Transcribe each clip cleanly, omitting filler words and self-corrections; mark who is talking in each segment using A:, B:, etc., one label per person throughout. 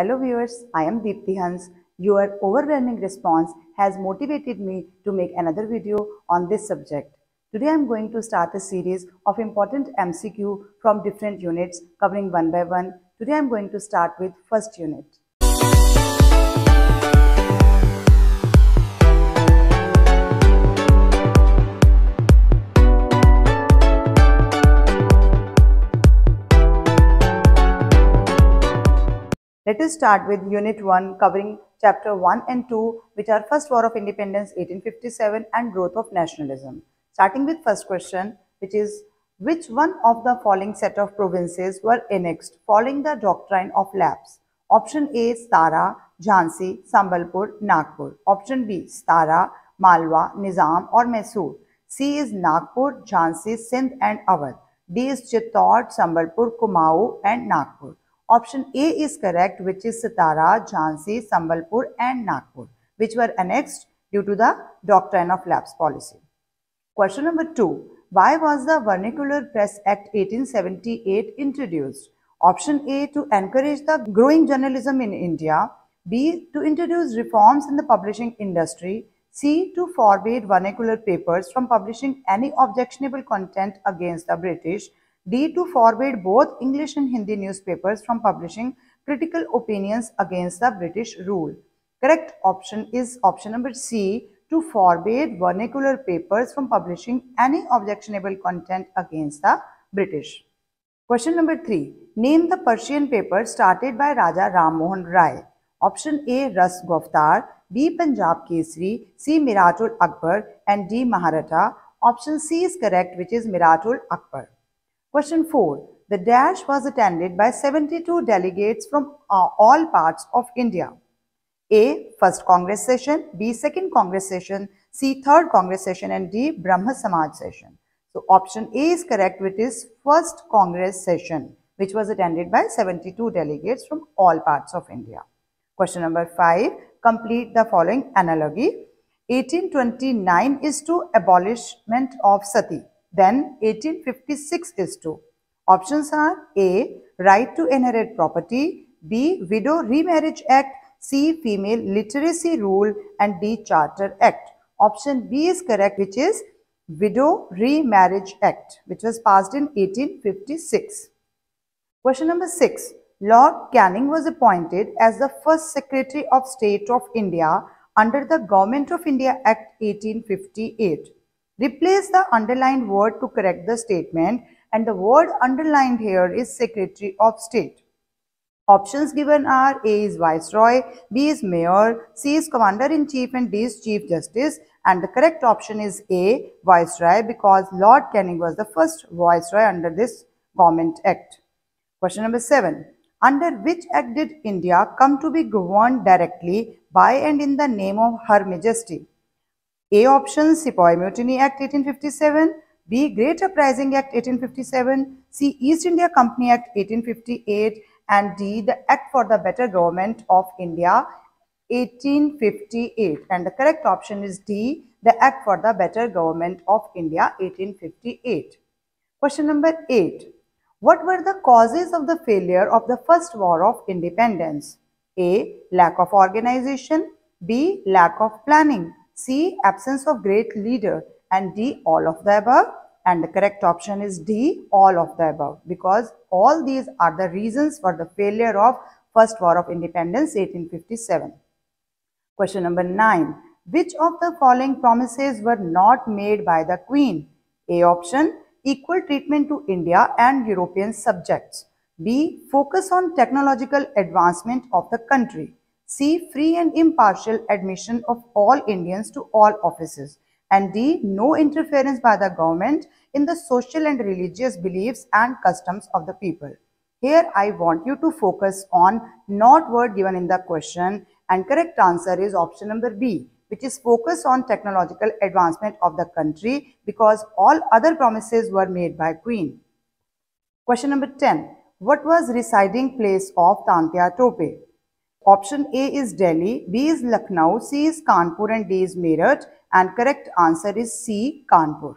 A: Hello viewers, I am Deepthi Hans. Your overwhelming response has motivated me to make another video on this subject. Today I am going to start a series of important MCQ from different units covering one by one. Today I am going to start with first unit. Let us start with Unit 1 covering Chapter 1 and 2, which are First War of Independence 1857 and Growth of Nationalism. Starting with first question, which is, which one of the following set of provinces were annexed following the doctrine of lapse? Option A, Satara, Jhansi, Sambalpur, Nagpur. Option B, Satara, Malwa, Nizam or Mysore. C is Nagpur, Jhansi, Sindh and Awadh. D is Chittor, Sambalpur, Kumaon and Nagpur. Option A is correct, which is Satara, Jhansi, Sambalpur and Nagpur, which were annexed due to the doctrine of lapse policy. Question number 2. Why was the Vernacular Press Act 1878 introduced? Option A, to encourage the growing journalism in India. B, to introduce reforms in the publishing industry. C, to forbid vernacular papers from publishing any objectionable content against the British. D, to forbid both English and Hindi newspapers from publishing critical opinions against the British rule. Correct option is option number C, to forbid vernacular papers from publishing any objectionable content against the British. Question number 3. Name the Persian paper started by Raja Ram Mohan Rai. Option A, Ras Guftar, B, Punjab Kesari, C, Miratul Akbar and D, Maharatha. Option C is correct, which is Miratul Akbar. Question 4. The dash was attended by 72 delegates from all parts of India. A, first Congress session, B, second Congress session, C, third Congress session and D, Brahma Samaj session. So option A is correct, which is first Congress session, which was attended by 72 delegates from all parts of India. Question number 5. Complete the following analogy. 1829 is to abolishment of sati. Then 1856 is to. Options are A, right to inherit property, B, Widow Remarriage Act, C, Female Literacy Rule and D, Charter Act. Option B is correct, which is Widow Remarriage Act, which was passed in 1856. Question number 6. Lord Canning was appointed as the first Secretary of State of India under the Government of India Act 1858. Replace the underlined word to correct the statement, and the word underlined here is Secretary of State. Options given are A is Viceroy, B is Mayor, C is Commander-in-Chief and D is Chief Justice, and the correct option is A, Viceroy, because Lord Canning was the first Viceroy under this Government Act. Question number 7. Under which Act did India come to be governed directly by and in the name of Her Majesty? A option, Sepoy Mutiny Act 1857, B, Great Uprising Act 1857, C, East India Company Act 1858 and D, the Act for the Better Government of India 1858, and the correct option is D, the Act for the Better Government of India 1858. Question number 8. What were the causes of the failure of the First War of Independence? A, lack of organization, B, lack of planning, C, absence of great leader and D, all of the above, and the correct option is D, all of the above, because all these are the reasons for the failure of First War of Independence 1857. Question number 9. Which of the following promises were not made by the Queen? A option, equal treatment to India and European subjects. B, focus on technological advancement of the country. C, free and impartial admission of all Indians to all offices. And D, no interference by the government in the social and religious beliefs and customs of the people. Here I want you to focus on not word given in the question, and correct answer is option number B, which is focus on technological advancement of the country, because all other promises were made by Queen. Question number 10. What was residing place of Tantia Tope? Option A is Delhi, B is Lucknow, C is Kanpur and D is Meerut, and correct answer is C, Kanpur.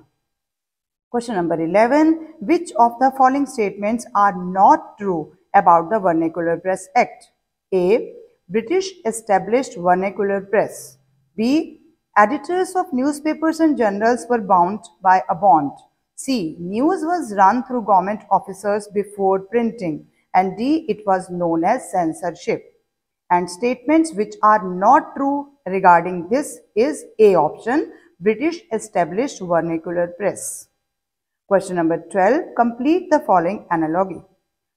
A: Question number 11. Which of the following statements are not true about the Vernacular Press Act? A. British established vernacular press. B. Editors of newspapers and journals were bound by a bond. C. News was run through government officers before printing. And D. It was known as censorship. And statements which are not true regarding this is A option, British established vernacular press. Question number 12. Complete the following analogy.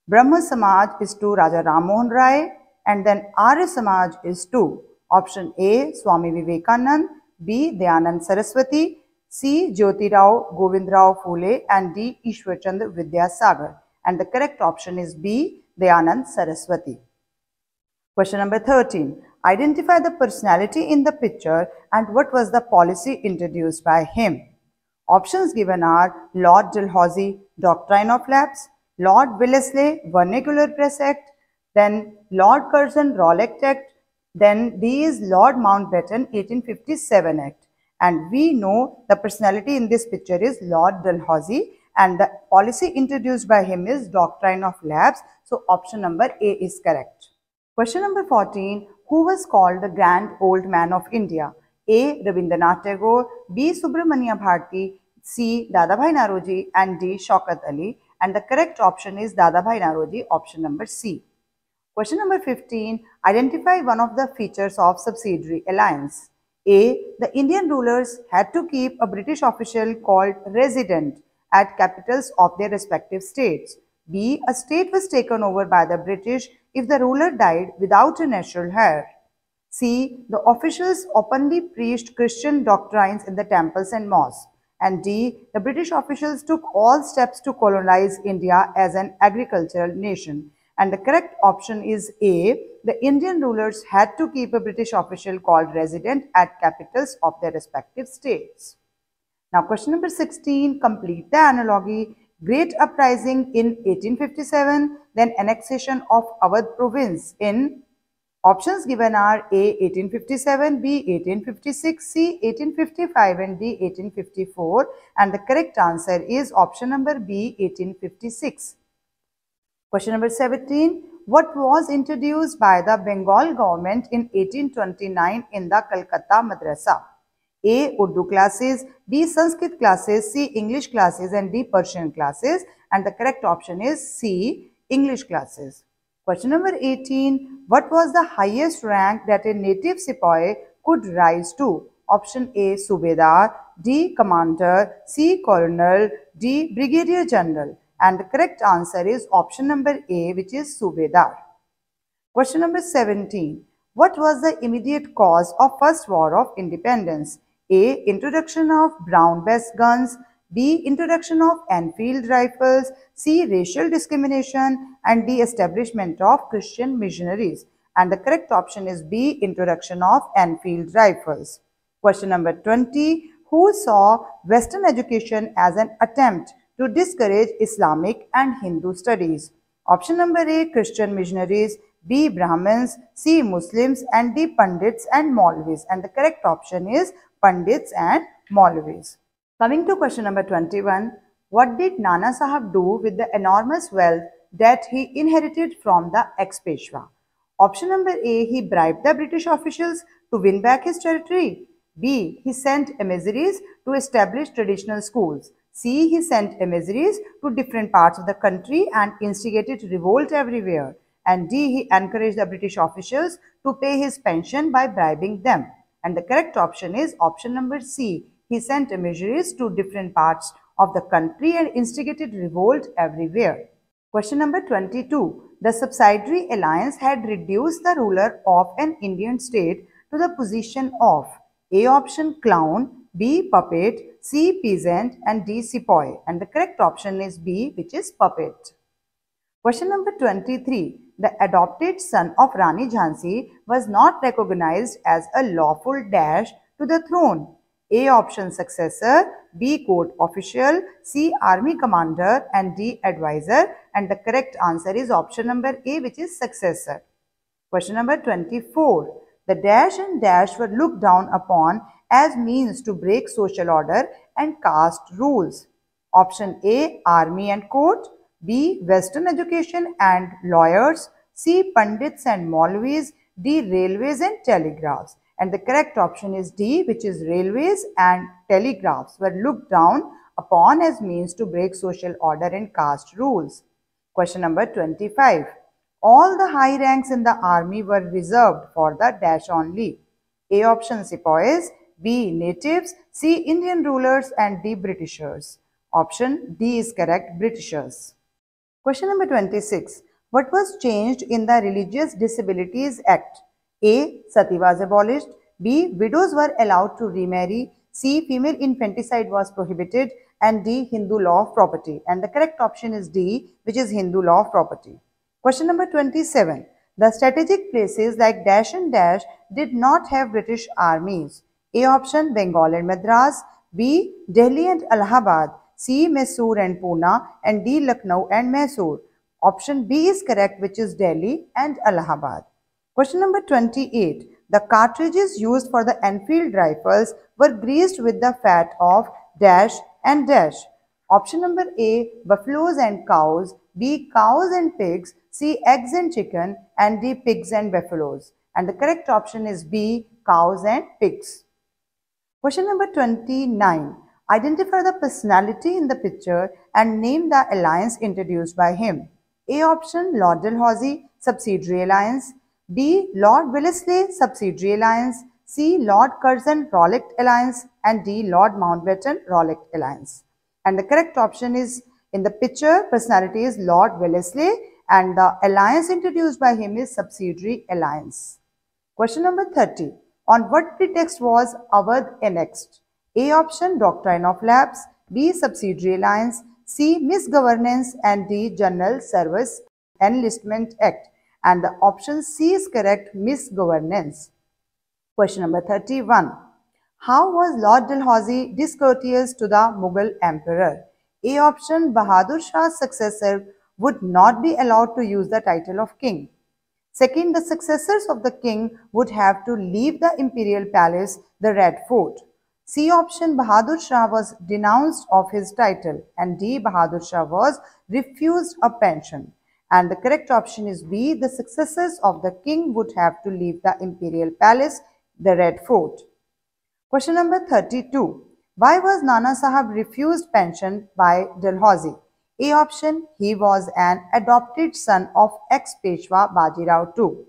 A: Brahma Samaj is to Raja Ram Mohan Rai, and then Arya Samaj is to option A. Swami Vivekanand, B. Dayanand Saraswati, C. Jyotirao Govindrao Phule, and D. Ishwar Chandra Vidyasagar. And the correct option is B. Dayanand Saraswati. Question number 13. Identify the personality in the picture and what was the policy introduced by him. Options given are Lord Dalhousie, Doctrine of Lapse, Lord Wellesley, Vernacular Press Act, then Lord Curzon, Rollick Act, then D is Lord Mountbatten, 1857 Act. And we know the personality in this picture is Lord Dalhousie, and the policy introduced by him is Doctrine of Lapse. So option number A is correct. Question number 14. Who was called the Grand Old Man of India? A. Rabindranath Tagore, B. Subramania Bharati, C. Dadabhai Naoroji, and D. Shaukat Ali. And the correct option is Dadabhai Naoroji, option number C. Question number 15. Identify one of the features of subsidiary alliance. A. The Indian rulers had to keep a British official called resident at capitals of their respective states. B. A state was taken over by the British if the ruler died without a natural heir. C. The officials openly preached Christian doctrines in the temples and mosques. And D. The British officials took all steps to colonize India as an agricultural nation. And the correct option is A. The Indian rulers had to keep a British official called resident at capitals of their respective states. Now question number 16. Complete the analogy. Great uprising in 1857, then annexation of Awadh province in. Options given are A. 1857, B. 1856, C. 1855, and D. 1854. And the correct answer is option number B. 1856. Question number 17. What was introduced by the Bengal government in 1829 in the Calcutta Madrasa? A. Urdu classes, B. Sanskrit classes, C. English classes, and D. Persian classes. And the correct option is C. English classes. Question number 18. What was the highest rank that a native sepoy could rise to? Option A. Subedar, D. Commander, C. Colonel, D. Brigadier General. And the correct answer is option number A, which is Subedar. Question number 17. What was the immediate cause of First War of Independence? A. Introduction of brown-based guns, B. Introduction of Enfield rifles, C. Racial discrimination, and D. Establishment of Christian missionaries. And the correct option is B. Introduction of Enfield rifles. Question number 20. Who saw Western education as an attempt to discourage Islamic and Hindu studies? Option number A. Christian missionaries, B. Brahmins, C. Muslims, and D. Pandits and Maulvis. And the correct option is Pandits and Maulvis. Coming to question number 21. What did Nana Sahib do with the enormous wealth that he inherited from the ex-Peshwa? Option number A. He bribed the British officials to win back his territory. B. He sent emissaries to establish traditional schools. C. He sent emissaries to different parts of the country and instigated revolt everywhere. And D. He encouraged the British officials to pay his pension by bribing them. And the correct option is option number C. He sent emissaries to different parts of the country and instigated revolt everywhere. Question number 22. The subsidiary alliance had reduced the ruler of an Indian state to the position of A option clown, B puppet, C peasant, and D sepoy. And the correct option is B, which is puppet. Question number 23. The adopted son of Rani Jhansi was not recognized as a lawful dash to the throne. A option successor, B court official, C army commander, and D advisor. And the correct answer is option number A, which is successor. Question number 24. The dash and dash were looked down upon as means to break social order and caste rules. Option A, army and court, B, Western education and lawyers, C. Pandits and Maulvis, D. Railways and telegraphs. And the correct option is D, which is railways and telegraphs were looked down upon as means to break social order and caste rules. Question number 25. All the high ranks in the army were reserved for the dash only. A option sepoys, B natives, C Indian rulers and D Britishers. Option D is correct, Britishers. Question number 26. What was changed in the Religious Disabilities Act? A. Sati was abolished. B. Widows were allowed to remarry. C. Female infanticide was prohibited. And D. Hindu law of property. And the correct option is D, which is Hindu law of property. Question number 27. The strategic places like dash and dash did not have British armies. A option, Bengal and Madras. B. Delhi and Allahabad. C. Mysore and Pune. And D. Lucknow and Mysore. Option B is correct, which is Delhi and Allahabad. Question number 28. The cartridges used for the Enfield rifles were greased with the fat of dash and dash. Option number A, buffaloes and cows. B, cows and pigs. C, eggs and chicken. And D, pigs and buffaloes. And the correct option is B, cows and pigs. Question number 29. Identify the personality in the picture and name the alliance introduced by him. A option, Lord Dalhousie, Subsidiary Alliance. B, Lord Wellesley, Subsidiary Alliance. C, Lord Curzon, Rollick Alliance. And D, Lord Mountbatten, Rollick Alliance. And the correct option is, in the picture, personality is Lord Wellesley and the alliance introduced by him is Subsidiary Alliance. Question number 30. On what pretext was Awadh annexed? A option, Doctrine of Lapse. B, Subsidiary Alliance. C, Misgovernance. And D, General Service Enlistment Act. And the option C is correct, Misgovernance. Question number 31. How was Lord Dalhousie discourteous to the Mughal emperor? A option, Bahadur Shah's successor would not be allowed to use the title of king. Second, the successors of the king would have to leave the imperial palace, the Red Fort. C option, Bahadur Shah was denounced of his title. And D, Bahadur Shah was refused a pension. And the correct option is B, the successors of the king would have to leave the imperial palace, the Red Fort. Question number 32. Why was Nana Sahib refused pension by Dalhousie? A option, he was an adopted son of ex-Peshwa Bajirao II.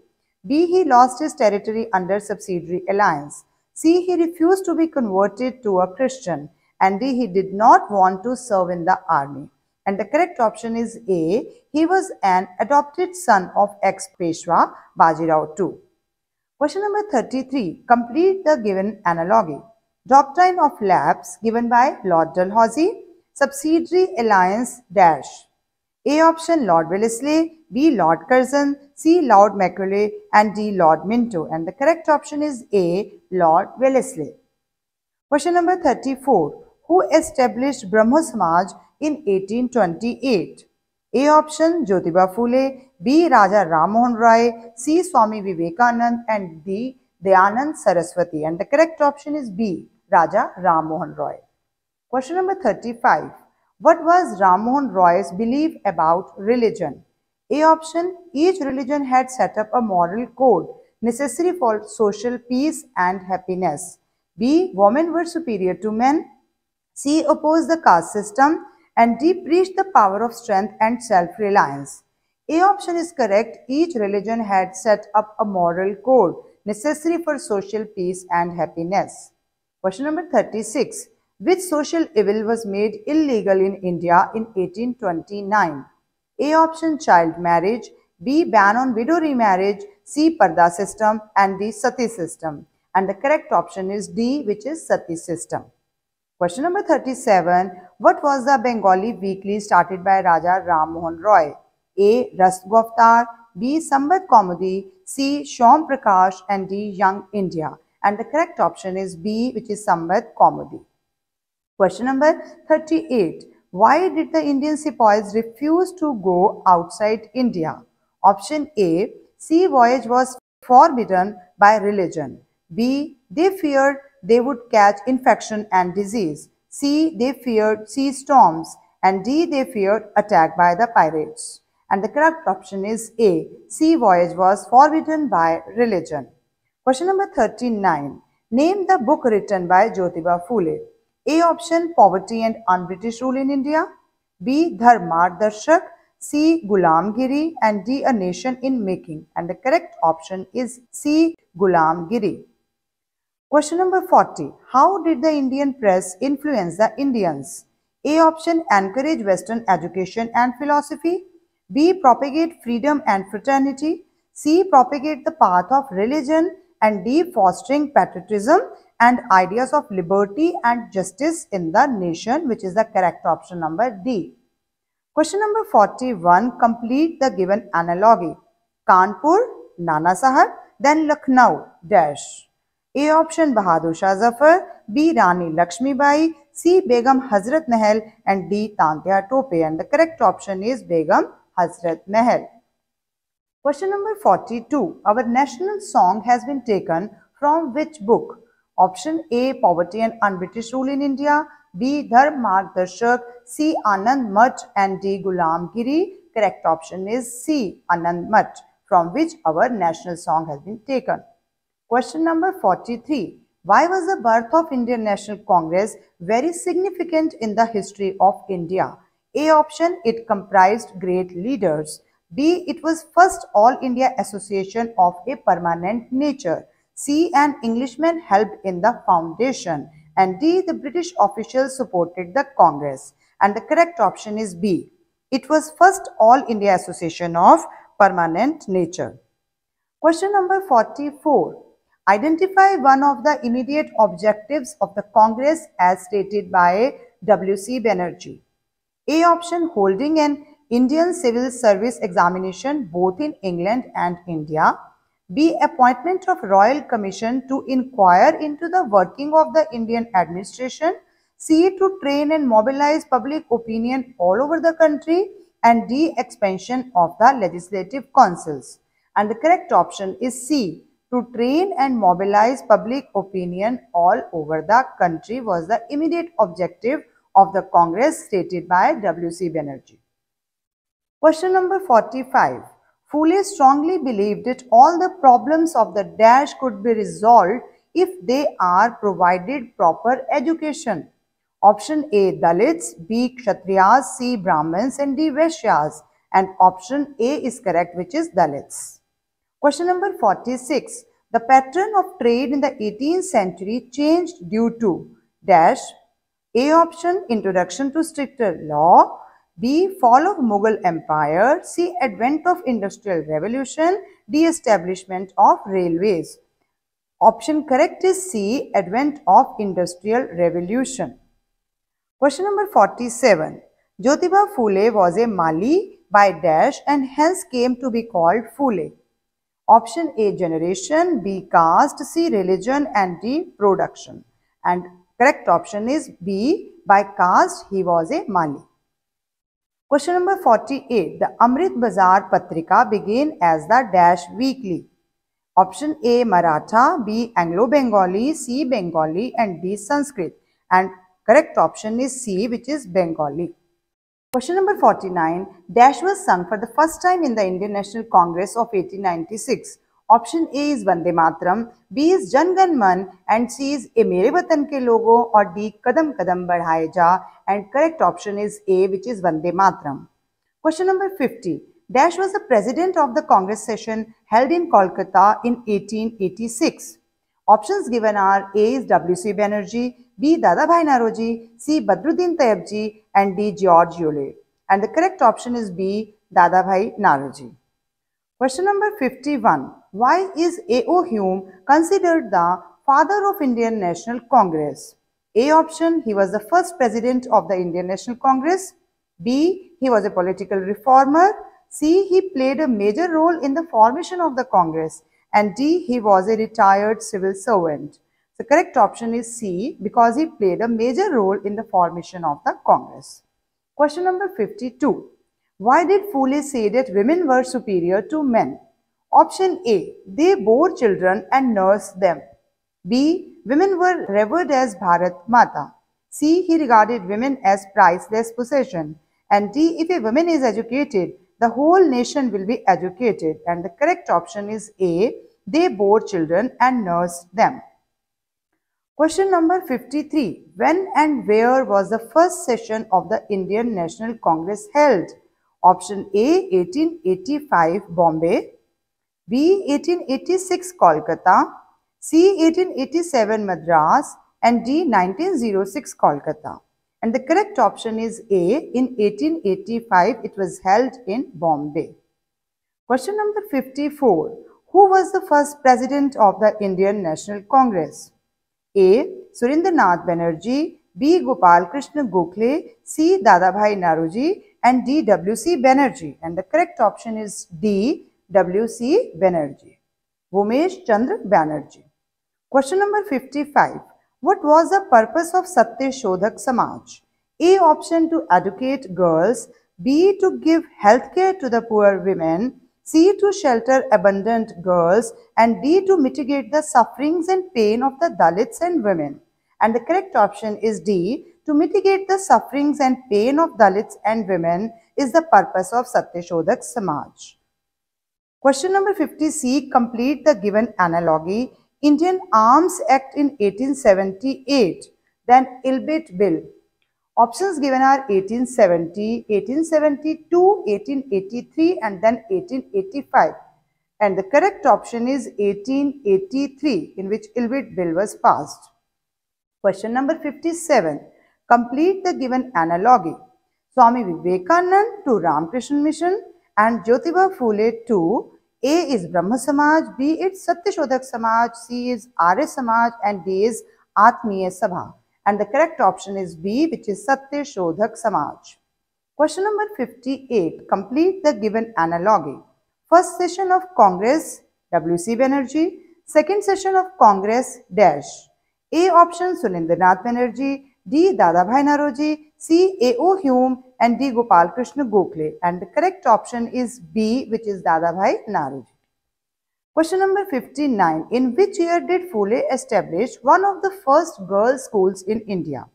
A: B, he lost his territory under Subsidiary Alliance. C, he refused to be converted to a Christian. And D, he did not want to serve in the army. And the correct option is A, he was an adopted son of ex-Peshwa Bajirao II. Question number 33. Complete the given analogy. Doctrine of Lapse given by Lord Dalhousie. Subsidiary Alliance dash. A option, Lord Wellesley. B, Lord Curzon. C, Lord Macaulay. And D, Lord Minto. And the correct option is A, Lord Wellesley. Question number 34. Who established Brahmo Samaj in 1828? A option, Jyotiba Phule. B, Raja Ram Mohan Roy. C, Swami Vivekanand. And D, Dayanand Saraswati. And the correct option is B, Raja Ram Mohan Roy. Question number 35. What was Ram Mohan Roy's belief about religion? A option, each religion had set up a moral code necessary for social peace and happiness. B, women were superior to men. C, opposed the caste system. And D, preached the power of strength and self-reliance. A option is correct. Each religion had set up a moral code necessary for social peace and happiness. Question number 36. Which social evil was made illegal in India in 1829? A option, child marriage. B, ban on widow remarriage. C, Parda system. And D, Sati system. And the correct option is D, which is Sati system. Question number 37. What was the Bengali weekly started by Raja Ram Mohan Roy? A, Rast Goftar. B, Sambat Kaumudi. C, Shom Prakash. And D, Young India. And the correct option is B, which is Sambat Kaumudi. Question number 38. Why did the Indian sepoys refuse to go outside India? Option A, sea voyage was forbidden by religion. B, they feared they would catch infection and disease. C, they feared sea storms. And D, they feared attack by the pirates. And the correct option is A. Sea voyage was forbidden by religion. Question number 39. Name the book written by Jyotiba Phule. A option, Poverty and Un-British Rule in India. B. Dharmardarshak. C. Gulamgiri. And D. A Nation in Making. And the correct option is C. Gulamgiri. Question number 40. How did the Indian press influence the Indians? A option, encourage Western education and philosophy. B. Propagate freedom and fraternity. C. Propagate the path of religion. And D. Fostering patriotism and ideas of liberty and justice in the nation, which is the correct option number D. Question number 41. Complete the given analogy. Kanpur, Nana Sahib, then Lucknow, dash. A option, Bahadur Shah Zafar. B. Rani Lakshmi Bai. C. Begum Hazrat Mahal. And D. Tantia Tope. And the correct option is Begum Hazrat Mahal. Question number 42. Our national song has been taken from which book? Option A. Poverty and Un-British Rule in India. B. Dharmardarshak. C. Anand Math. And D. Gulamgiri. Correct option is C. Anand Math, from which our national song has been taken. Question number 43. Why was the birth of Indian National Congress very significant in the history of India? A option, it comprised great leaders. B, it was first All India Association of a permanent nature. C, an Englishman helped in the foundation. And D, the British officials supported the Congress. And the correct option is B. It was first All India Association of permanent nature. Question number 44. Identify one of the immediate objectives of the Congress as stated by W.C. Banerjee. A option, holding an Indian civil service examination both in England and India. B, appointment of Royal Commission to inquire into the working of the Indian administration. C, to train and mobilize public opinion all over the country. And D, expansion of the legislative councils. And the correct option is C, to train and mobilize public opinion all over the country was the immediate objective of the Congress stated by W.C. Banerjee. Question number 45. Phule strongly believed that all the problems of the dash could be resolved if they are provided proper education. Option A, Dalits. B, Kshatriyas. C, Brahmins. And D, Vaishyas. And option A is correct, which is Dalits. Question number 46. The pattern of trade in the 18th century changed due to dash. A option, introduction to stricter law. B, fall of Mughal Empire. C, advent of Industrial Revolution. D, establishment of railways. Option correct is C, advent of Industrial Revolution. Question number 47. Jyotiba Phule was a Mali by dash and hence came to be called Phule. Option A, generation. B, caste. C, religion. And D, production. And correct option is B, by caste he was a Mali. Question number 48. The Amrit Bazar Patrika began as the dash weekly. Option A, Maratha. B, Anglo-Bengali. C, Bengali. And D, Sanskrit. And correct option is C, which is Bengali. Question number 49. Dash was sung for the first time in the Indian National Congress of 1896. Option A is Vande Mataram, B is Jan Gan Man, and C is A Mere Watan Ke Logo, or D Kadam Kadam Badhaye Ja, and correct option is A, which is Vande Mataram. Question number 50. Dash was the president of the Congress session held in Kolkata in 1886. Options given are A is W.C. Banerjee, B. Dadabhai Naoroji, C. Badruddin Tayyabji, and D. George Yule. And the correct option is B. Dadabhai Naoroji. Question number 51. Why is A.O. Hume considered the father of Indian National Congress? A option, he was the first president of the Indian National Congress. B, he was a political reformer. C, he played a major role in the formation of the Congress. And D, he was a retired civil servant. The correct option is C, because he played a major role in the formation of the Congress. Question number 52. Why did Phule say that women were superior to men? Option A, they bore children and nursed them. B, women were revered as Bharat Mata. C, he regarded women as priceless possession. And D, if a woman is educated, the whole nation will be educated. And the correct option is A. They bore children and nursed them. Question number 53. When and where was the first session of the Indian National Congress held? Option A. 1885 Bombay, B. 1886 Kolkata, C. 1887 Madras, and D. 1906 Kolkata. And the correct option is A. In 1885 it was held in Bombay. Question number 54. Who was the first president of the Indian National Congress? A. Surendranath Banerjee, B. Gopal Krishna Gokhale, C. Dadabhai Naoroji, and D. W.C. Banerjee. And the correct option is D. W.C. Banerjee. Umesh Chandra Banerjee. Question number 55. What was the purpose of Satya Shodhak Samaj? A. Option to educate girls, B. To give healthcare to the poor women, C. To shelter abandoned girls, and D. To mitigate the sufferings and pain of the Dalits and women. And the correct option is D. To mitigate the sufferings and pain of Dalits and women is the purpose of Satya Shodhak Samaj. Question number 50C. Complete the given analogy. Indian Arms Act in 1878, then ILBIT Bill. Options given are 1870, 1872, 1883 and then 1885. And the correct option is 1883, in which ILBIT Bill was passed. Question number 57. Complete the given analogy. Swami Vivekanand to Ramakrishna Mission and Jyotiba Phule to A is Brahma Samaj, B is Satya Shodhak Samaj, C is Arya Samaj and D is Atmiya Sabha. And the correct option is B, which is Satya Shodhak Samaj. Question number 58. Complete the given analogy. First session of Congress, W.C. Banerjee. Second session of Congress, dash. A option, Surendranath Banerjee. D. Dadabhai Naoroji. C. A.O. Hume. And D. Gopal Krishna Gokhale. And the correct option is B, which is Dadabhai Naoroji. Question number 59. In which year did Phule establish one of the first girls' schools in India?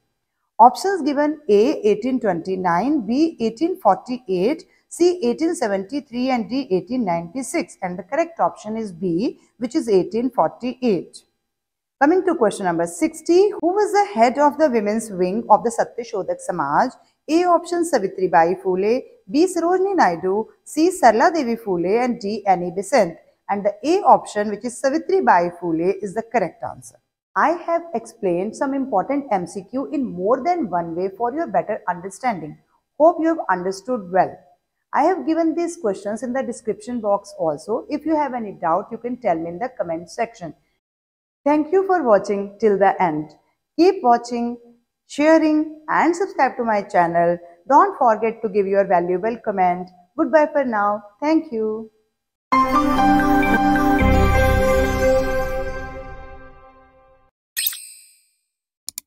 A: Options given A. 1829, B. 1848, C. 1873 and D. 1896. And the correct option is B, which is 1848. Coming to question number 60. Who was the head of the women's wing of the Satya Shodhak Samaj? A option Savitribai Phule, B. Sarojini Naidu, C. Sarla Devi Phule and D. Annie Besant. And the A option, which is Savitribai Phule, is the correct answer. I have explained some important MCQ in more than one way for your better understanding. Hope you have understood well. I have given these questions in the description box also. If you have any doubt, you can tell me in the comment section. Thank you for watching till the end. Keep watching, sharing and subscribe to my channel. Don't forget to give your valuable comment. Goodbye for now. Thank you.